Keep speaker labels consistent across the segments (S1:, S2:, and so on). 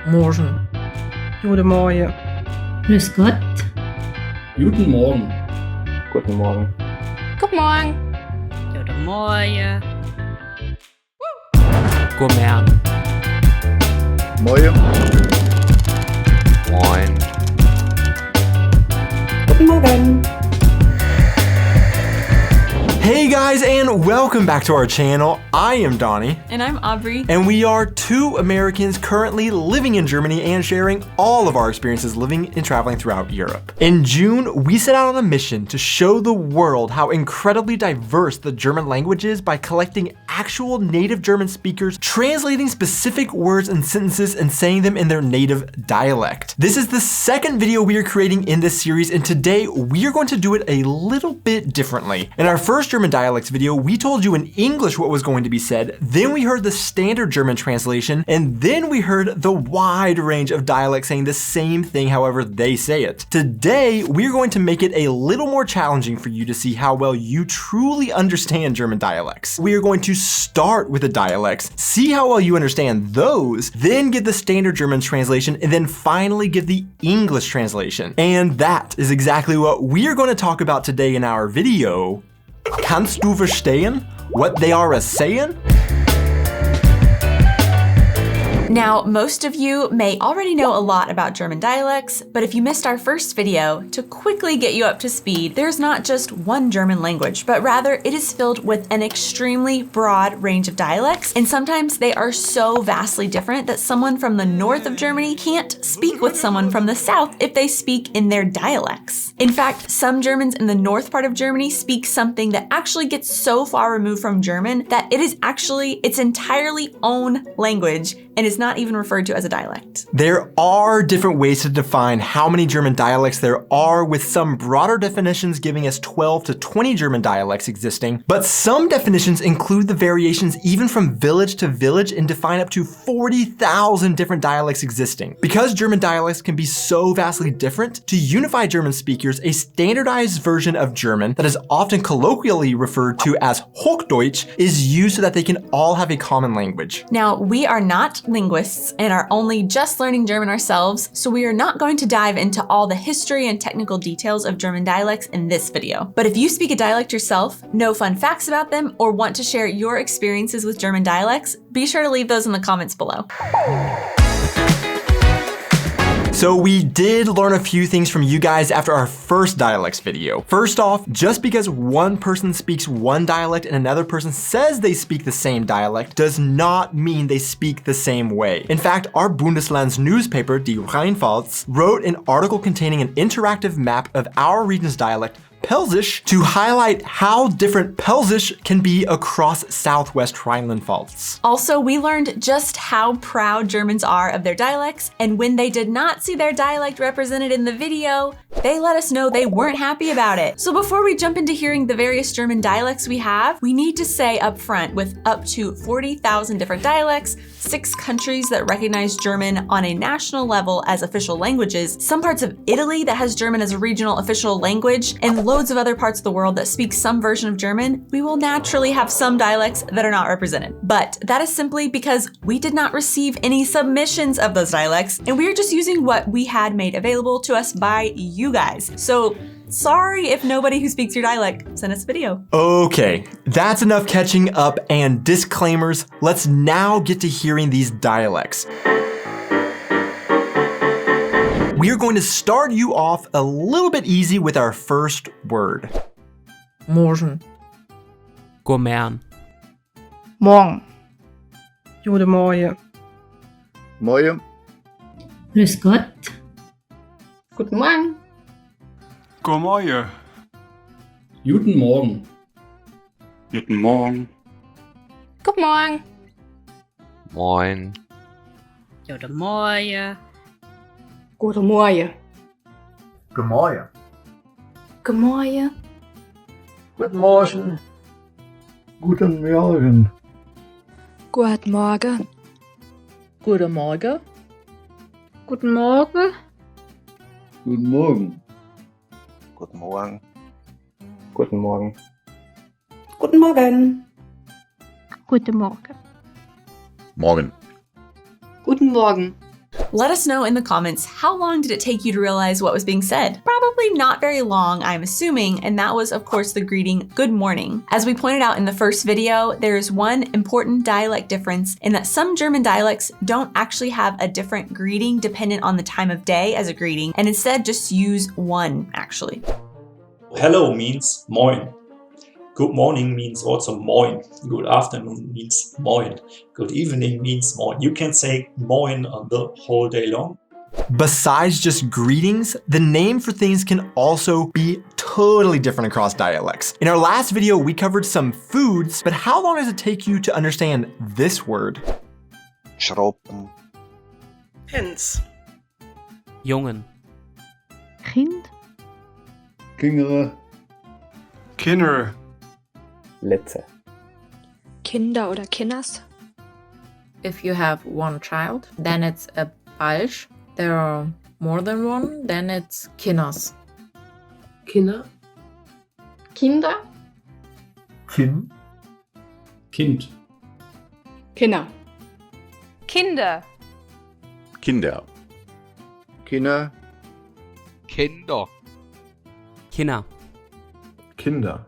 S1: Morgen.
S2: Guten Morgen.
S3: Grüß Gott.
S4: Guten Morgen.
S5: Guten Morgen.
S6: Guten Morgen.
S7: Guten Morgen.
S8: God morgen.
S5: Moin.
S8: Moin.
S2: Guten Morgen.
S9: Hey guys, and welcome back to our channel. I am Donnie.
S6: And I'm Aubrey.
S9: And we are two Americans currently living in Germany and sharing all of our experiences living and traveling throughout Europe. In June, we set out on a mission to show the world how incredibly diverse the German language is by collecting actual native German speakers, translating specific words and sentences and saying them in their native dialect. This is the second video we are creating in this series, and today we are going to do it a little bit differently. In our first German dialects video, we told you in English what was going to be said, then we heard the standard German translation, and then we heard the wide range of dialects saying the same thing however they say it. Today, we're going to make it a little more challenging for you to see how well you truly understand German dialects. We are going to start with the dialects, see how well you understand those, then give the standard German translation, and then finally give the English translation. And that is exactly what we are going to talk about today in our video. Kannst du verstehen what they are saying?
S6: Now, most of you may already know a lot about German dialects, but if you missed our first video, to quickly get you up to speed, there's not just one German language, but rather it is filled with an extremely broad range of dialects, and sometimes they are so vastly different that someone from the north of Germany can't speak with someone from the south if they speak in their dialects. In fact, some Germans in the north part of Germany speak something that actually gets so far removed from German that it is actually its entirely own language and is not even referred to as a dialect.
S9: There are different ways to define how many German dialects there are, with some broader definitions giving us 12 to 20 German dialects existing, but some definitions include the variations even from village to village and define up to 40,000 different dialects existing. Because German dialects can be so vastly different, to unify German speakers, a standardized version of German that is often colloquially referred to as Hochdeutsch is used so that they can all have a common language.
S6: Now, we are not linguists and are only just learning German ourselves, so we are not going to dive into all the history and technical details of German dialects in this video. But if you speak a dialect yourself, know fun facts about them, or want to share your experiences with German dialects, be sure to leave those in the comments below.
S9: So we did learn a few things from you guys after our first dialects video. First off, just because one person speaks one dialect and another person says they speak the same dialect does not mean they speak the same way. In fact, our Bundesland's newspaper, Die Rheinpfalz, wrote an article containing an interactive map of our region's dialect, Pelzisch, to highlight how different Pelzisch can be across Southwest Rhineland-Pfalz.
S6: Also, we learned just how proud Germans are of their dialects, and when they did not see their dialect represented in the video, they let us know they weren't happy about it. So before we jump into hearing the various German dialects we have, we need to say up front, with up to 40,000 different dialects, 6 countries that recognize German on a national level as official languages, some parts of Italy that has German as a regional official language, and loads of other parts of the world that speak some version of German, we will naturally have some dialects that are not represented. But that is simply because we did not receive any submissions of those dialects, and we are just using what we had made available to us by you guys. So sorry if nobody who speaks your dialect sent us a video.
S9: Okay, that's enough catching up and disclaimers. Let's now get to hearing these dialects. We are going to start you off a little bit easy with our first word.
S1: Morgen.
S8: God morgen.
S2: Morgen. Guten Morgen.
S5: Moin.
S3: Grüß Gott.
S2: Guten Morgen.
S4: God morgen. Guten Morgen.
S5: Guten Morgen.
S7: Guten Morgen.
S8: Moin.
S7: Guten Morgen.
S2: Guten Morgen.
S5: Guten Morgen.
S2: Guten Morgen.
S5: Guten Morgen. Guten Morgen.
S2: Guten Morgen.
S1: Guten Morgen.
S2: Guten Morgen.
S5: Guten Morgen.
S10: Guten Morgen.
S5: Guten Morgen.
S2: Guten Morgen.
S3: Guten Morgen.
S10: Morgen.
S2: Guten Morgen.
S6: Let us know in the comments, how long did it take you to realize what was being said? Probably not very long, I'm assuming, and that was of course the greeting, good morning. As we pointed out in the first video, there is one important dialect difference in that some German dialects don't actually have a different greeting dependent on the time of day as a greeting, and instead just use one, actually.
S11: Hello means moin. Good morning means also moin. Good afternoon means moin. Good evening means moin. You can say moin on the whole day long.
S9: Besides just greetings, the name for things can also be totally different across dialects. In our last video, we covered some foods, but how long does it take you to understand this word?
S10: Schroppen.
S1: Hens.
S8: Jungen.
S2: Kind.
S5: Kinderen.
S4: Kinder.
S5: Letze.
S2: Kinder oder Kinders.
S1: If you have one child, then it's a Balsch. There are more than one, then it's Kinders.
S7: Kinder.
S2: Kinder.
S5: Kind.
S4: Kind.
S2: Kinder.
S7: Kinder.
S5: Kinder. Kinder.
S8: Kinder. Kinder.
S5: Kinder.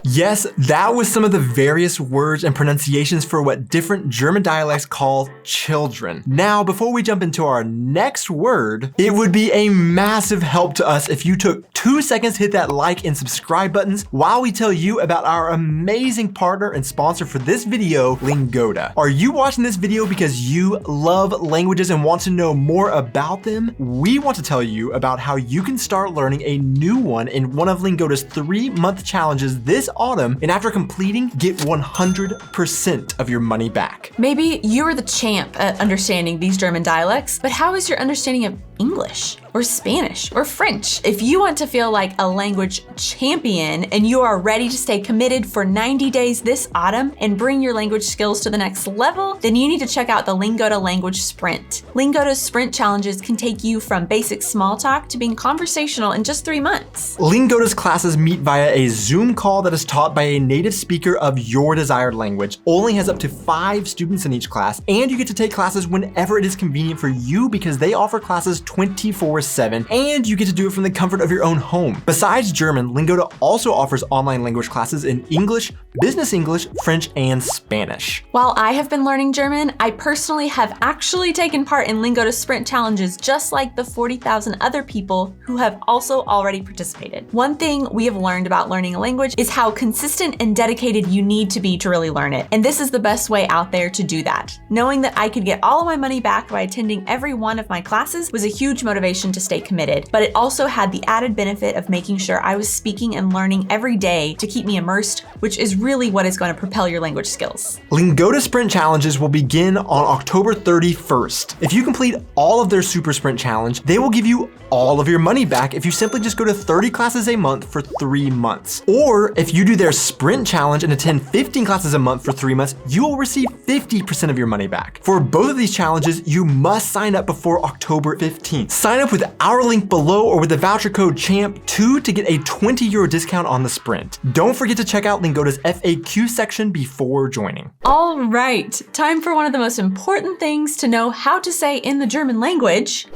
S9: Yes, that was some of the various words and pronunciations for what different German dialects call children. Now, before we jump into our next word, it would be a massive help to us if you took 2 seconds to hit that like and subscribe buttons while we tell you about our amazing partner and sponsor for this video, Lingoda. Are you watching this video because you love languages and want to know more about them? We want to tell you about how you can start learning a new one in one of Lingoda's 3-month challenges this autumn, and after completing, get 100% of your money back.
S6: Maybe you're the champ at understanding these German dialects, but how is your understanding of English or Spanish or French? If you want to feel like a language champion and you are ready to stay committed for 90 days this autumn and bring your language skills to the next level, then you need to check out the Lingoda Language Sprint. Lingoda's Sprint challenges can take you from basic small talk to being conversational in just 3 months.
S9: Lingoda's classes meet via a Zoom call that is taught by a native speaker of your desired language, only has up to 5 students in each class, and you get to take classes whenever it is convenient for you because they offer classes 24/7, and you get to do it from the comfort of your own home. Besides German, Lingoda also offers online language classes in English, Business English, French, and Spanish.
S6: While I have been learning German, I personally have actually taken part in Lingoda Sprint challenges just like the 40,000 other people who have also already participated. One thing we have learned about learning a language is how consistent and dedicated you need to be to really learn it. And this is the best way out there to do that. Knowing that I could get all of my money back by attending every one of my classes was a huge motivation to stay committed, but it also had the added benefit of making sure I was speaking and learning every day to keep me immersed, which is really what is going to propel your language skills.
S9: Lingoda Sprint challenges will begin on October 31st. If you complete all of their Super Sprint challenge, they will give you all of your money back if you simply just go to 30 classes a month for 3 months. Or if you do their Sprint challenge and attend 15 classes a month for 3 months, you will receive 50% of your money back. For both of these challenges, you must sign up before October 15th. Sign up with our link below or with the voucher code CHAMP2 to get a €20 discount on the Sprint. Don't forget to check out Lingoda's FAQ section before joining.
S6: All right, time for one of the most important things to know how to say in the German language.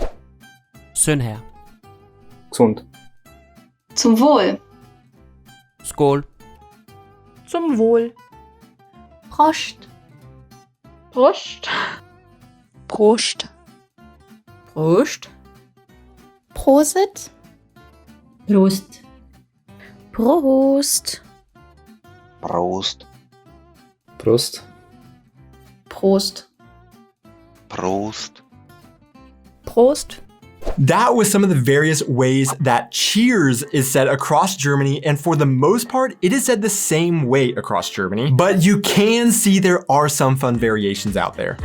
S8: Schön her.
S5: Gesund.
S2: Zum Wohl.
S8: Skål.
S1: Zum Wohl.
S2: Prost.
S1: Prost.
S2: Prost.
S1: Prost.
S2: Prosit.
S3: Prost.
S2: Prost.
S10: Prost.
S5: Prost.
S1: Prost.
S10: Prost.
S1: Prost.
S9: That was some of the various ways that cheers is said across Germany, and for the most part, it is said the same way across Germany, but you can see there are some fun variations out there.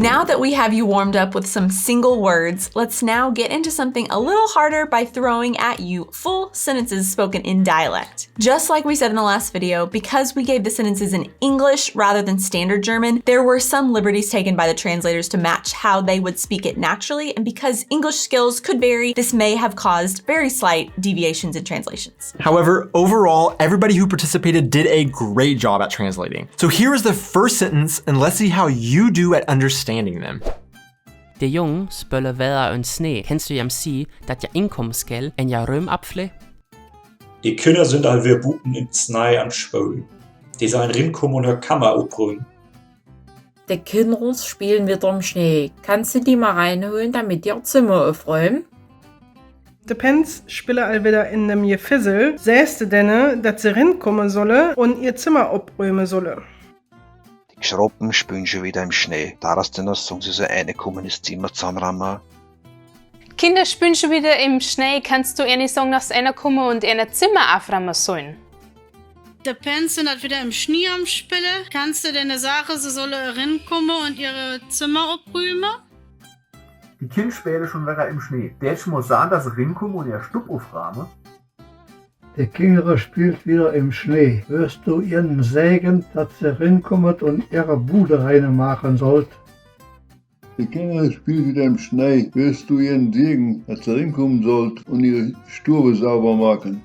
S6: Now that we have you warmed up with some single words, let's now get into something a little harder by throwing at you full sentences spoken in dialect. Just like we said in the last video, because we gave the sentences in English rather than standard German, there were some liberties taken by the translators to match how they would speak it naturally, and because English skills could vary, this may have caused very slight deviations in translations.
S9: However, overall, everybody who participated did a great job at translating. So here is the first sentence, and let's see how you do at understanding them.
S8: De jong spøller vejr og sne. Kennst du jam sige, dat jeg indkommen skal, en jeg røm apfle?
S11: Die Kinder sind alweer buten in Snei am Spölen. Die sollen rinkommen und der Kammer aufräumen.
S1: Die Kinder spielen wieder im Schnee. Kannst du die mal reinholen, damit ihr Zimmer aufräumen?
S12: De Pens spielen all wieder in dem Gefissel. Säste denne, dass sie rinkommen solle und ihr Zimmer abräumen solle.
S10: Die Schroppen spielen schon wieder im Schnee. Daraus denn sagen sie so reinkommen ins Zimmer zusammenrammen.
S7: Kinder spielen schon wieder im Schnee. Kannst du ihnen sagen, dass einer kommen und ihr Zimmer aufräumen sollen?
S13: Die Pens sind halt wieder im Schnee am Spielen. Kannst du deine Sache, sie sollen reinkommen und ihre Zimmer abräumen?
S14: Die Kinder spielen schon wieder im Schnee. Der muss sagen, dass sie reinkommen und ihr Stub aufräumen.
S15: Die Kinder spielt wieder im Schnee. Wirst du ihnen sagen, dass sie reinkommen und ihre Bude reinmachen sollt?
S16: Die Kinder spielen wieder im Schnee. Wirst du ihnen sagen, dass sie reinkommen sollt und ihre Stube sauber machen?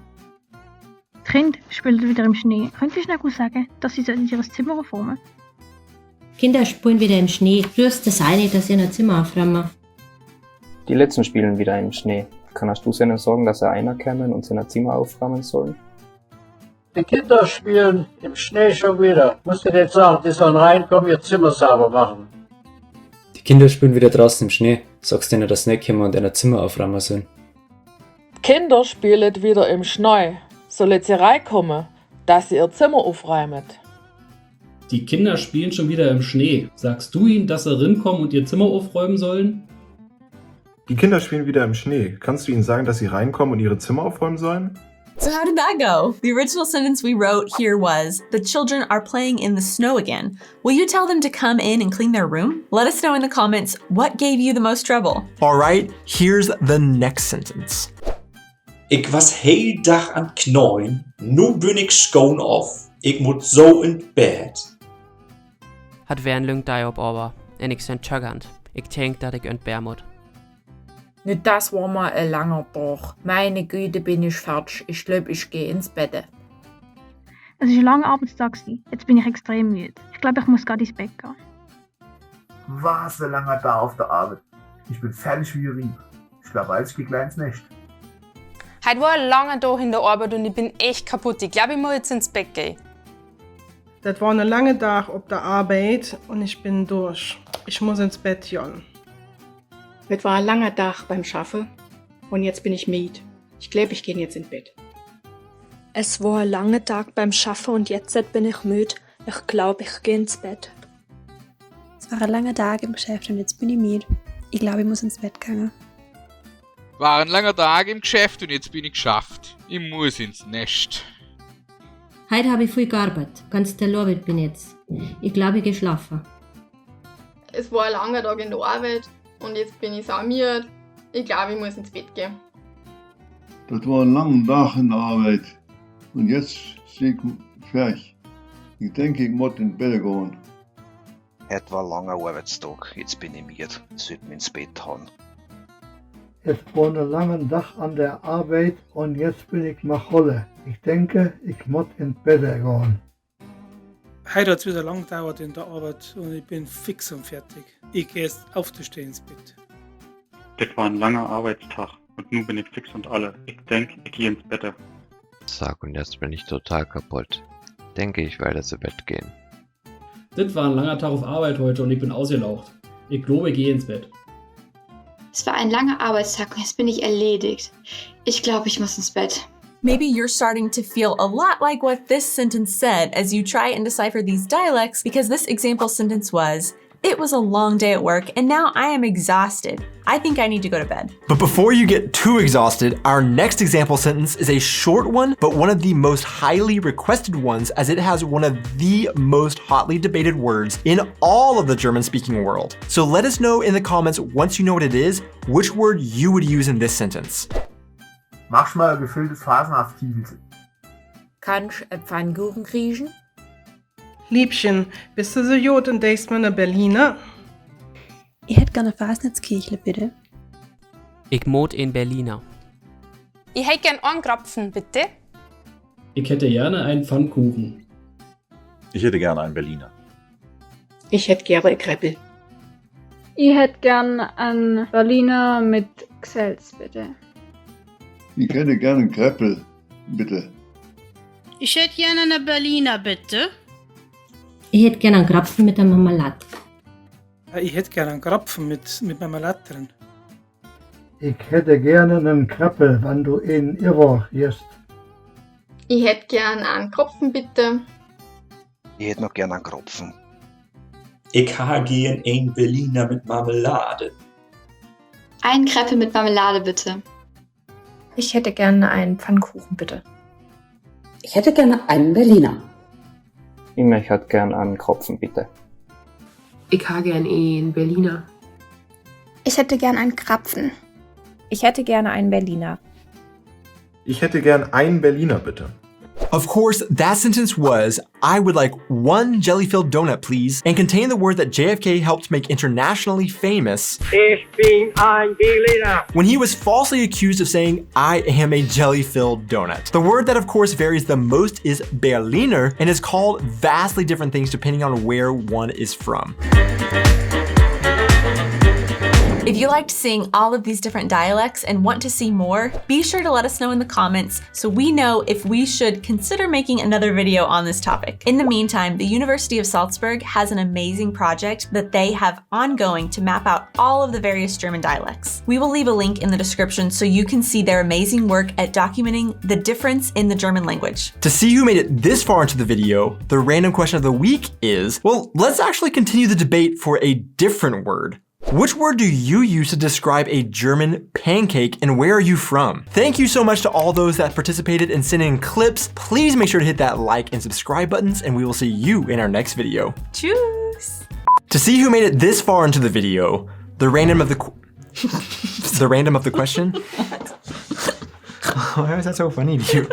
S17: Die Kinder spielen wieder im Schnee. Könnt ihr schnell sagen, dass sie ihr Zimmer aufräumen?
S3: Kinder spielen wieder im Schnee. Rührst das eine, dass ihr ein Zimmer aufräumen?
S5: Die Letzten spielen wieder im Schnee. Kannst du ihnen sagen, dass sie reinkommen und sein Zimmer aufräumen sollen?
S15: Die Kinder spielen im Schnee schon wieder. Musst du nicht sagen, die sollen reinkommen, ihr Zimmer sauber machen.
S18: Die Kinder spielen wieder draußen im Schnee. Sagst denen, dass sie nicht kommen und ihr Zimmer aufräumen sollen.
S19: Kinder spielen wieder im Schnee. Sollen sie reinkommen, dass sie ihr Zimmer aufräumen?
S4: Die Kinder spielen schon wieder im Schnee. Sagst du ihnen, dass sie rinkommen und ihr Zimmer aufräumen sollen?
S5: Die Kinder spielen wieder im Schnee. Kannst du ihnen sagen, dass sie reinkommen und ihre Zimmer aufräumen sollen?
S6: So how did that go? The original sentence we wrote here was, the children are playing in the snow again. Will you tell them to come in and clean their room? Let us know in the comments what gave you the most trouble.
S9: Alright, here's the next sentence.
S11: Ich was heel dag aan knooien. Nu ben ik schoon af. Ik moet zo in bed.
S8: Hat wer en lang dag op over, en ik zijn tjøggand. Ik tænk, dat ik ontbær moet.
S1: Nicht das war mal ein langer Tag. Meine Güte, bin ich fertig. Ich glaube, ich gehe ins Bett.
S17: Es war ein langer Arbeitstag. Jetzt bin ich extrem müde. Ich glaube, ich muss gerade ins Bett gehen.
S14: Was ein langer Tag auf der Arbeit. Ich bin fertig wie Rieb. Ich glaube, ich gehe gleich ins Nest.
S7: Heute war ein langer Tag in der Arbeit und ich bin echt kaputt. Ich glaube, ich muss jetzt ins Bett gehen.
S12: Das war ein langer Tag auf der Arbeit und ich bin durch. Ich muss ins Bett gehen.
S20: Es war ein langer Tag beim Schaffen und jetzt bin ich müde. Ich glaube, ich gehe jetzt ins Bett.
S2: Es war ein langer Tag beim Schaffen und jetzt bin ich müde. Ich glaube, ich gehe ins Bett.
S21: Es war ein langer Tag im Geschäft und jetzt bin ich müde. Ich glaube, ich muss ins Bett gehen.
S22: War ein langer Tag im Geschäft und jetzt bin ich geschafft. Ich muss ins Nest.
S3: Heute habe ich viel gearbeitet. Ganz der Arbeit bin jetzt. Ich glaube, ich gehe schlafen.
S23: Es war ein langer Tag in der Arbeit und jetzt bin ich müde. Ich glaube, ich muss ins Bett gehen.
S16: Das war ein langer Tag in der Arbeit und jetzt bin ich fertig. Ich denke, ich muss ins Bett gehen.
S10: Heute war ein langer Arbeitstag, jetzt bin ich müde. Ich sollte mich ins Bett hauen.
S15: Es war ein langer Tag an der Arbeit und jetzt bin ich Macholle. Ich denke, ich muss ins Bett gehen.
S24: Heute hat es wieder lang gedauert in der Arbeit und ich bin fix und fertig. Ich gehe jetzt aufzustehen ins Bett.
S25: Das war ein langer Arbeitstag und nun bin ich fix und alle. Ich denke, ich gehe ins Bett.
S26: Sag, und jetzt bin ich total kaputt. Denke, ich werde zu Bett gehen.
S4: Das war ein langer Tag auf Arbeit heute und ich bin ausgelaucht. Ich glaube, ich gehe ins Bett.
S27: Es war ein langer Arbeitstag und jetzt bin ich erledigt. Ich glaube, ich muss ins Bett.
S6: Maybe you're starting to feel a lot like what this sentence said as you try and decipher these dialects, because this example sentence was, It was a long day at work, and now I am exhausted. I think I need to go to bed.
S5: But before you get too exhausted, our next example sentence is a short one, but one of the most highly requested ones, as it has one of the most hotly debated words in all of the German-speaking world. So let us know in the comments, once you know what it is, which word you would use in this sentence.
S14: Machst mal ein gefülltes Phasenhaftstiefel.
S1: Kannst du Pfannkuchen kriechen?
S12: Liebchen, bist du so jod und denkst mir eine Berliner?
S21: Ich hätte gerne Fasnitzkirchle, bitte.
S8: Ich mod in Berliner.
S7: Ich hätte gern einen Krapfen, bitte.
S4: Ich hätte gerne einen Pfannkuchen.
S9: Ich hätte gerne einen Berliner.
S20: Ich hätte gerne ein Kreppel.
S17: Ich hätte gern einen Berliner mit Gselz, bitte.
S16: Ich hätte gerne einen Kreppel, bitte.
S11: Ich hätte gerne eine Berliner, bitte.
S3: Ich hätte gerne einen Krapfen mit der Marmelade.
S24: Ich hätte gerne einen Krapfen mit Marmelade drin.
S15: Ich hätte gerne einen Kreppel, wenn du ihn irrer gehst.
S23: Ich hätte gern einen Kropfen, bitte.
S10: Ich hätte noch gern einen Kropfen.
S13: Ich habe gern einen Berliner mit Marmelade.
S27: Ein Kreppel mit Marmelade, bitte.
S18: Ich hätte gerne einen Pfannkuchen, bitte.
S19: Ich hätte gerne einen Berliner.
S28: Ich möchte gern einen Kropfen, bitte.
S18: Ich habe gern einen Berliner.
S17: Ich hätte gern einen Krapfen.
S29: Ich hätte gerne einen Berliner.
S9: Ich hätte gern einen Berliner, bitte.
S5: Of course, that sentence was, I would like one jelly-filled donut, please, and contained the word that JFK helped make internationally famous.
S30: Ich bin ein Berliner.
S5: When he was falsely accused of saying, I am a jelly-filled donut. The word that of course varies the most is Berliner, and is called vastly different things depending on where one is from.
S6: If you liked seeing all of these different dialects and want to see more, be sure to let us know in the comments so we know if we should consider making another video on this topic. In the meantime, the University of Salzburg has an amazing project that they have ongoing to map out all of the various German dialects. We will leave a link in the description so you can see their amazing work at documenting the difference in the German language.
S5: To see who made it this far into the video, the random question of the week is, well, let's actually continue the debate for a different word. Which word do you use to describe a German pancake, and where are you from? Thank you so much to all those that participated in sending in clips. Please make sure to hit that like and subscribe buttons, and we will see you in our next video.
S6: Tschüss!
S5: To see who made it this far into the video, the random of the question? Why was that so funny to you?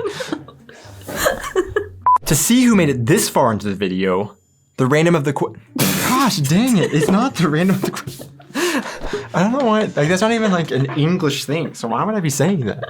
S5: To see who made it this far into the video, the random of the gosh dang it, it's not the random of the question. I don't know why, like that's not even like an English thing, so why would I be saying that?